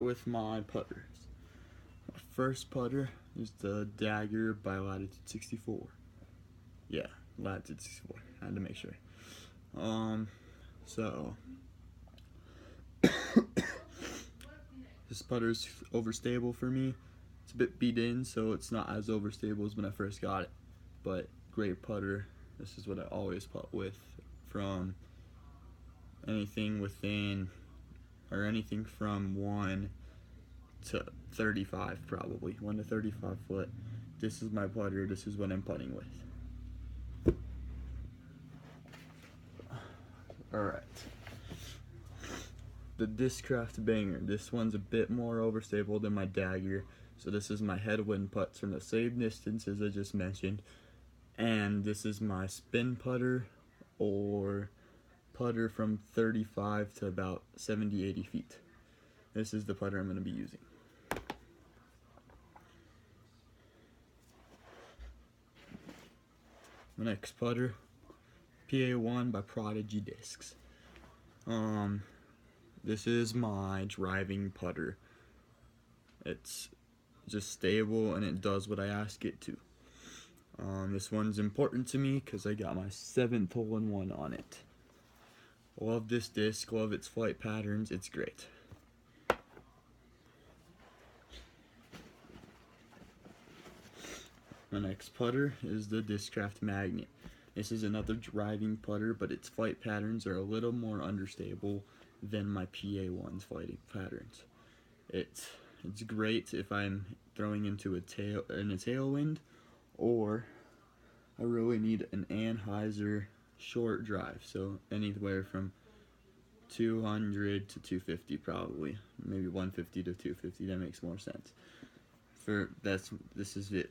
With my putters. My first putter is the Dagger by Latitude 64. Yeah, Latitude 64. I had to make sure. So this putter's overstable for me. It's a bit beat in, so it's not as overstable as when I first got it. But great putter. This is what I always putt with, from anything within, or anything from 1 to 35, probably 1 to 35 foot. This is my putter. This is what I'm putting with. All right. The Discraft Banger. This one's a bit more overstable than my Dagger. So this is my headwind putts from the same distances I just mentioned. And this is my spin putter, or putter from 35 to about 70, 80 feet. This is the putter I'm going to be using. My next putter, PA1 by Prodigy Discs. This is my driving putter. It's just stable and it does what I ask it to. This one's important to me because I got my 7th hole-in-one on it. Love this disc, love its flight patterns, it's great. My next putter is the Discraft Magnet. This is another driving putter, but its flight patterns are a little more understable than my PA1's flighting patterns. It's great if I'm throwing into a tailwind, or I really need an Anheuser short drive, so anywhere from 200 to 250, probably maybe 150 to 250. That makes more sense. This is it.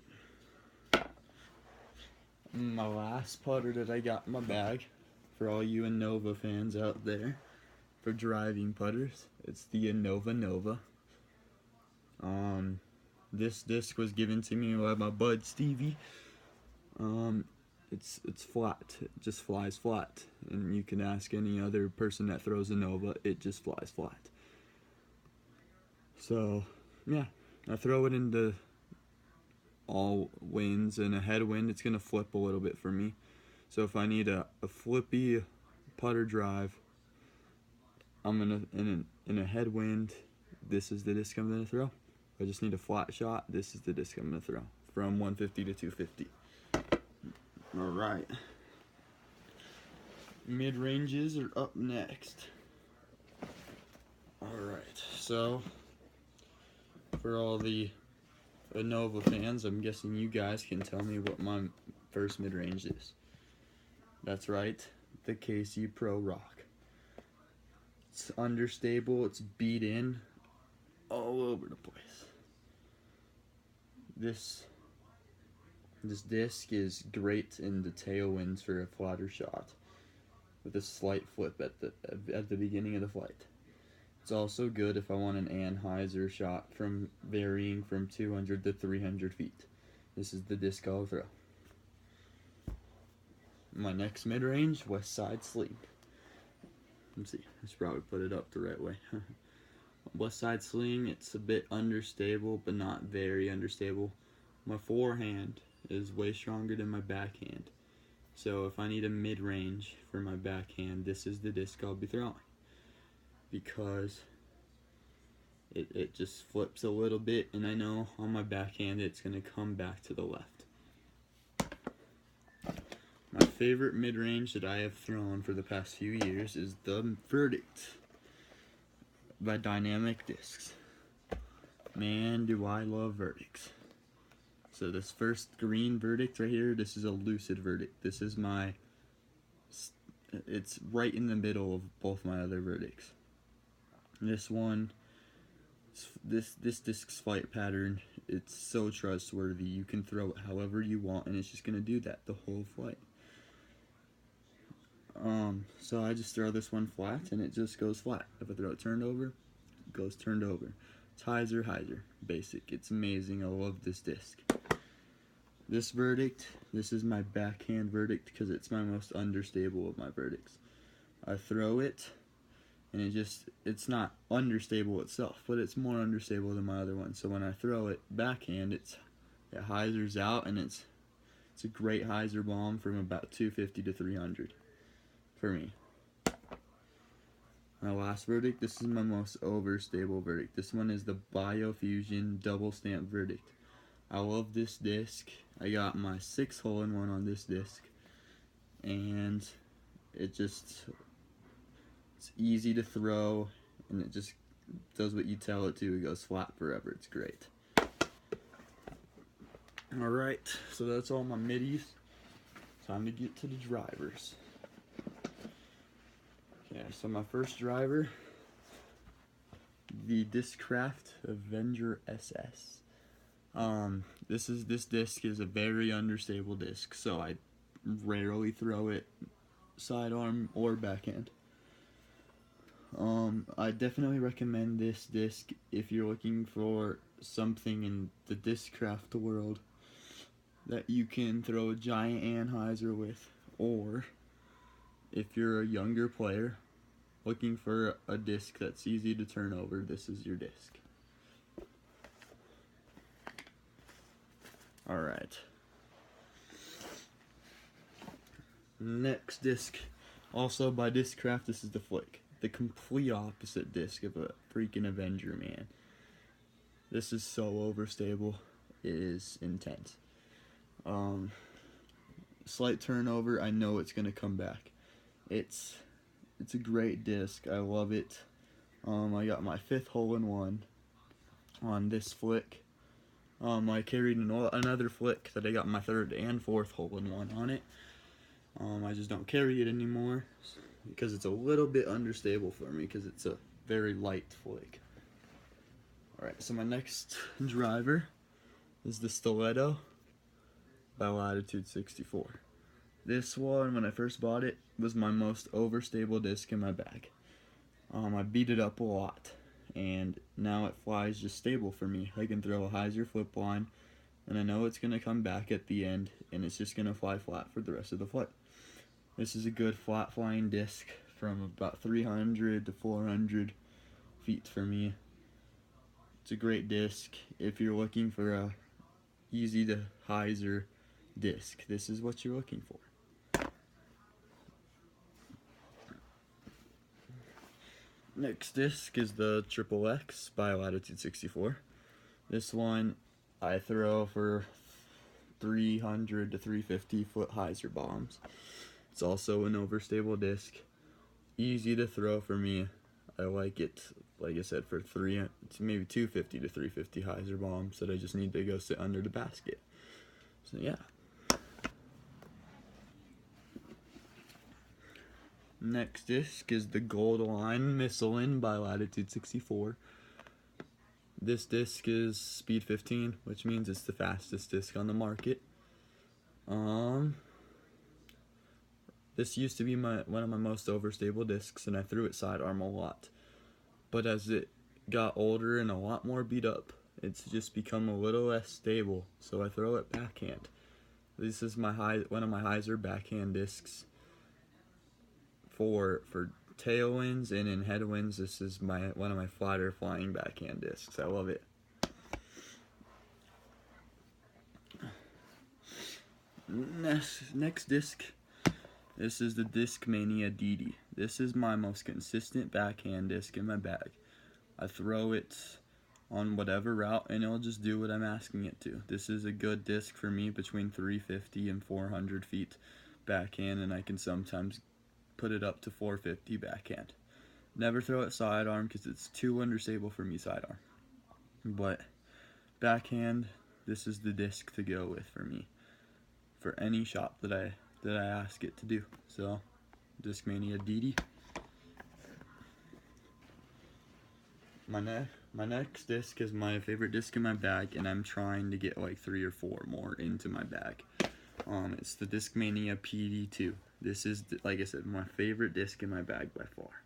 My last putter that I got in my bag, for all you Innova fans out there, for driving putters, it's the Innova Nova. This disc was given to me by my bud Stevie. It's flat. It just flies flat, and you can ask any other person that throws a Nova. It just flies flat. So yeah, I throw it into all winds, and a headwind, it's gonna flip a little bit for me. So if I need a flippy putter drive, I'm gonna in a headwind, this is the disc I'm gonna throw. If I just need a flat shot, this is the disc I'm gonna throw, from 150 to 250. All right. Mid ranges are up next. All right. So for all the Innova fans, I'm guessing you guys can tell me what my first mid-range is. That's right, the KC Pro Rock. It's understable, it's beat in all over the place. This disc is great in the tailwinds for a flatter shot, with a slight flip at the beginning of the flight. It's also good if I want an Anheuser shot from varying from 200 to 300 feet. This is the disc I'll throw. My next mid-range, West Side Sling. Let's see, I should probably put it up the right way. West Side Sling, it's a bit understable, but not very understable. My forehand is way stronger than my backhand. So if I need a mid-range for my backhand, this is the disc I'll be throwing, because it just flips a little bit, and I know on my backhand it's going to come back to the left. My favorite mid-range that I have thrown for the past few years is the Verdict by Dynamic Discs. Man, do I love Verdicts. So this first green Verdict right here, this is a Lucid Verdict. This is it's right in the middle of both my other Verdicts. This one, this disc's flight pattern, it's so trustworthy. You can throw it however you want, and it's just gonna do that the whole flight. So I just throw this one flat, and it just goes flat. If I throw it turned over, it goes turned over. It's hyzer, basic. It's amazing. I love this disc. This Verdict, this is my backhand Verdict because it's my most understable of my Verdicts. I throw it, and it's not understable itself, but it's more understable than my other one. So when I throw it backhand, it hyzers out, and it's a great hyzer bomb from about 250 to 300 for me. My last verdict, this is my most overstable verdict. This one is the Biofusion double stamp verdict. I love this disc. I got my 6th hole-in-one on this disc, and it's easy to throw, and it just does what you tell it to. It goes flat forever. It's great. Alright, so that's all my middies. Time to get to the drivers. Okay, so my first driver, the Discraft Avenger SS. This disc is a very understable disc, so I rarely throw it sidearm or backhand. I definitely recommend this disc if you're looking for something in the Discraft world that you can throw a giant anhyzer with, or if you're a younger player looking for a disc that's easy to turn over, this is your disc. Alright. Next disc, also by Discraft, this is the Flick. The complete opposite disc of a freaking Avenger, man. This is so overstable. It is intense. Slight turnover, I know it's gonna come back. It's a great disc. I love it. I got my 5th hole-in-one on this Flick. I carried another Flick that I got my 3rd and 4th hole-in-one on it. I just don't carry it anymore because it's a little bit understable for me because it's a very light Flick. Alright, so my next driver is the Stiletto by Latitude 64. This one, when I first bought it, was my most overstable disc in my bag. I beat it up a lot, and now it flies just stable for me. I can throw a hyzer flip line, and I know it's going to come back at the end, and it's just going to fly flat for the rest of the flight. This is a good flat flying disc from about 300 to 400 feet for me. It's a great disc if you're looking for a easy to hyzer disc. This is what you're looking for. Next disc is the Triple X by Latitude 64. This one I throw for 300 to 350 foot hyzer bombs. It's also an overstable disc. Easy to throw for me. I like it, like I said, for maybe 250 to 350 hyzer bombs that I just need to go sit under the basket. So yeah. Next disc is the Gold Line Missilin by Latitude 64. This disc is speed 15, which means it's the fastest disc on the market. This used to be one of my most overstable discs, and I threw it sidearm a lot. But as it got older and a lot more beat up, it's just become a little less stable, so I throw it backhand. This is one of my hyzer backhand discs. For tailwinds and in headwinds, this is one of my flatter flying backhand discs. I love it. Next disc, this is the Discmania DD. This is my most consistent backhand disc in my bag. I throw it on whatever route and it'll just do what I'm asking it to. This is a good disc for me between 350 and 400 feet backhand, and I can sometimes put it up to 450 backhand. Never throw it sidearm because it's too understable for me sidearm. But backhand, this is the disc to go with for me for any shot that I ask it to do. So, Discmania DD. My next disc is my favorite disc in my bag, and I'm trying to get like 3 or 4 more into my bag. It's the Discmania PD2. This is, like I said, my favorite disc in my bag by far,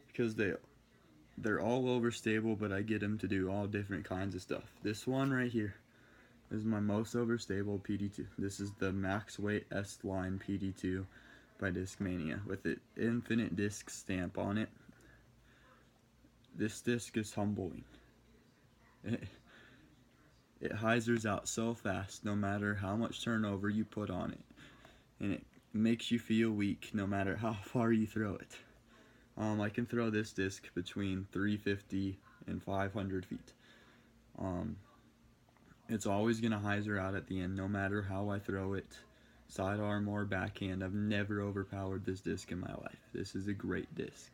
because they're all overstable, but I get them to do all different kinds of stuff. This one right here is my most overstable PD2. This is the Max Weight S-Line PD2 by Discmania with the infinite disc stamp on it. This disc is humbling. It, it hyzers out so fast no matter how much turnover you put on it. And it makes you feel weak no matter how far you throw it. I can throw this disc between 350 and 500 feet. It's always going to hyzer out at the end no matter how I throw it, sidearm or backhand. I've never overpowered this disc in my life. This is a great disc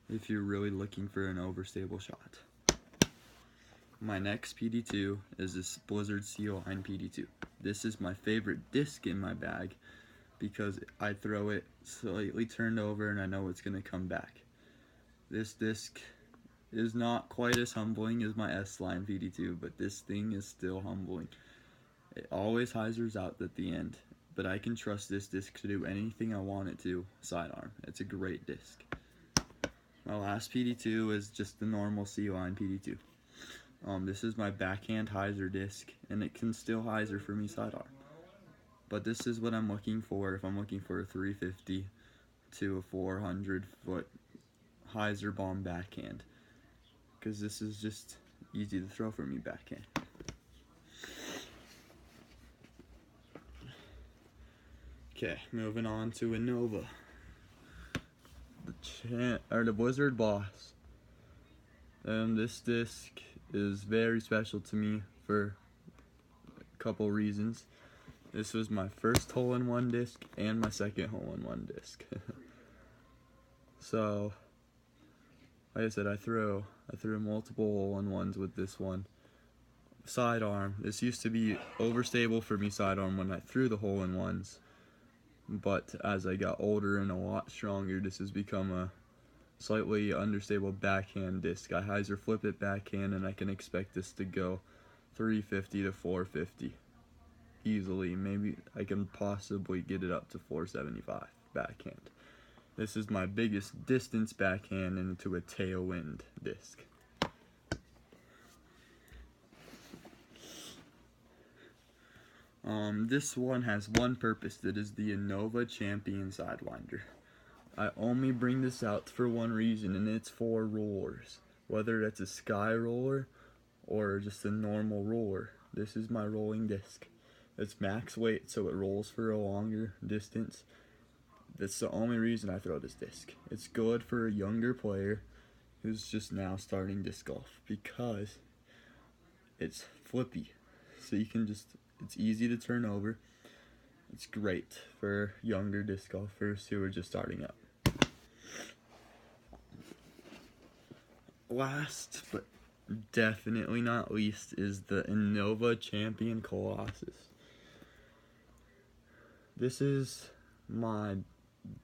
if you're really looking for an overstable shot. My next PD2 is this Blizzard Seal Line PD2. This is my favorite disc in my bag because I throw it slightly turned over and I know it's going to come back. This disc is not quite as humbling as my S-Line PD2, but this thing is still humbling. It always hyzers out at the end, but I can trust this disc to do anything I want it to sidearm. It's a great disc. My last PD2 is just the normal C-Line PD2. This is my backhand hyzer disc, and it can still hyzer for me sidearm. But this is what I'm looking for if I'm looking for a 350 to a 400 foot hyzer bomb backhand, because this is just easy to throw for me backhand. Okay, moving on to a Nova. The Blizzard Boss. This disc is very special to me for a couple reasons. This was my first hole-in-one disc and my second hole-in-one disc. So, like I said, I threw multiple hole-in-ones with this one. Sidearm. This used to be overstable for me sidearm when I threw the hole-in-ones, but as I got older and a lot stronger, this has become a slightly understable backhand disc. I hyzer flip it backhand, and I can expect this to go 350 to 450 easily. Maybe I can possibly get it up to 475 backhand. This is my biggest distance backhand into a tailwind disc. This one has one purpose, that is the Innova Champion Sidewinder. I only bring this out for one reason, and it's for rollers. Whether it's a sky roller or just a normal roller, this is my rolling disc. It's max weight, so it rolls for a longer distance. That's the only reason I throw this disc. It's good for a younger player who's just now starting disc golf because it's flippy. So you can just, it's easy to turn over. It's great for younger disc golfers who are just starting out. Last, but definitely not least, is the Innova Champion Colossus. This is my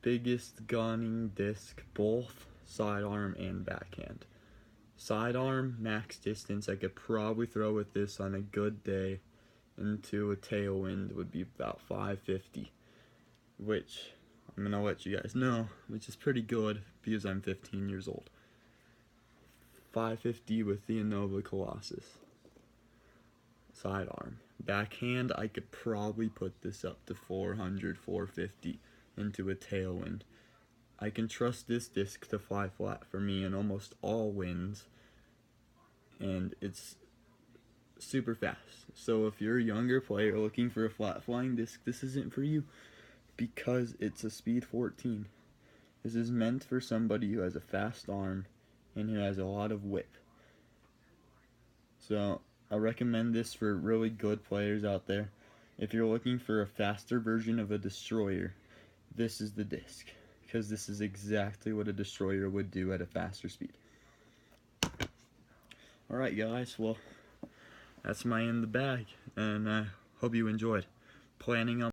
biggest gunning disc, both sidearm and backhand. Sidearm, max distance, I could probably throw with this on a good day into a tailwind would be about 550, which I'm going to let you guys know, which is pretty good because I'm 15 years old. 550 with the Innova Colossus. Sidearm. Backhand, I could probably put this up to 400, 450 into a tailwind. I can trust this disc to fly flat for me in almost all winds, and it's super fast. So if you're a younger player looking for a flat flying disc, this isn't for you because it's a speed 14. This is meant for somebody who has a fast arm and who has a lot of whip. So I recommend this for really good players out there. If you're looking for a faster version of a destroyer, this is the disc, because this is exactly what a destroyer would do at a faster speed. Alright guys, well, that's my in the bag, and I hope you enjoyed. Planning on